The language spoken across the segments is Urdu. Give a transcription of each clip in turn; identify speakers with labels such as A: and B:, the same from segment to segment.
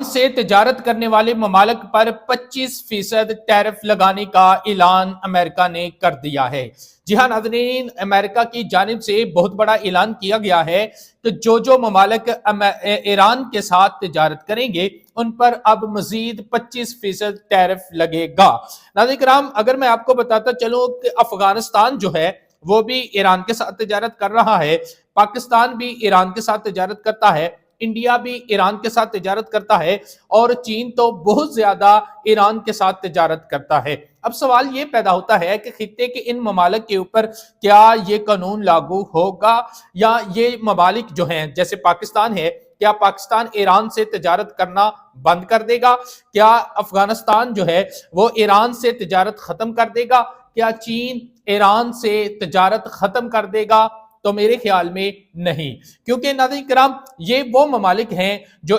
A: سے تجارت کرنے والے ممالک پر 25% ٹیرف لگانے کا اعلان امریکہ نے کر دیا ہے۔ جی ہاں ناظرین، امریکہ کی جانب سے بہت بڑا اعلان کیا گیا ہے کہ جو ممالک ایران کے ساتھ تجارت کریں گے ان پر اب مزید 25% ٹیرف لگے گا۔ ناظرین کرام، اگر میں آپ کو بتاتا چلوں کہ افغانستان جو ہے وہ بھی ایران کے ساتھ تجارت کر رہا ہے، پاکستان بھی ایران کے ساتھ تجارت کرتا ہے، انڈیا بھی ایران کے ساتھ تجارت کرتا ہے، اور چین تو بہت زیادہ ایران کے ساتھ تجارت کرتا ہے۔ اب سوال یہ پیدا ہوتا ہے کہ خطے کے ان ممالک کے اوپر کیا یہ قانون لاگو ہوگا، یا یہ ممالک جو ہیں جیسے پاکستان ہے، کیا پاکستان ایران سے تجارت کرنا بند کر دے گا؟ کیا افغانستان جو ہے وہ ایران سے تجارت ختم کر دے گا؟ کیا چین ایران سے تجارت ختم کر دے گا؟ تو میرے خیال میں نہیں، کیونکہ ناظرین کرام یہ وہ ممالک ہیں جو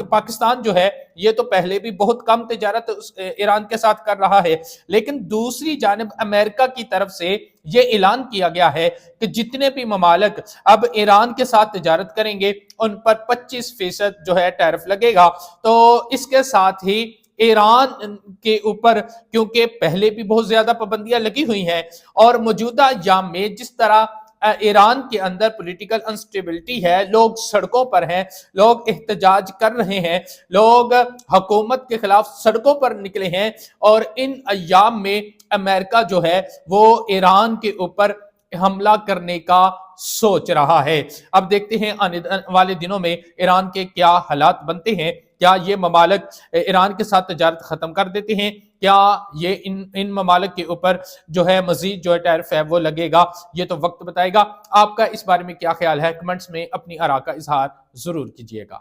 A: پاکستان جو ہے یہ تو پہلے بھی بہت کم تجارت ایران کے ساتھ کر رہا ہے، لیکن دوسری جانب امریکہ کی طرف سے یہ اعلان کیا گیا ہے کہ جتنے بھی ممالک اب ایران کے ساتھ تجارت کریں گے ان پر 25% جو ہے ٹیرف لگے گا۔ تو اس کے ساتھ ہی ایران کے اوپر کیونکہ پہلے بھی بہت زیادہ پابندیاں لگی ہوئی ہیں، اور موجودہ ایام میں جس طرح ایران کے اندر پولیٹیکل انسٹیبلٹی ہے، لوگ سڑکوں پر ہیں، لوگ احتجاج کر رہے ہیں، لوگ حکومت کے خلاف سڑکوں پر نکلے ہیں، اور ان ایام میں امریکہ جو ہے وہ ایران کے اوپر حملہ کرنے کا سوچ رہا ہے۔ اب دیکھتے ہیں آنے والے دنوں میں ایران کے کیا حالات بنتے ہیں، کیا یہ ممالک ایران کے ساتھ تجارت ختم کر دیتے ہیں، کیا یہ ان ممالک کے اوپر جو ہے مزید جو ہے ٹیرف ہے وہ لگے گا؟ یہ تو وقت بتائے گا۔ آپ کا اس بارے میں کیا خیال ہے؟ کمنٹس میں اپنی آراء کا اظہار ضرور کیجئے گا۔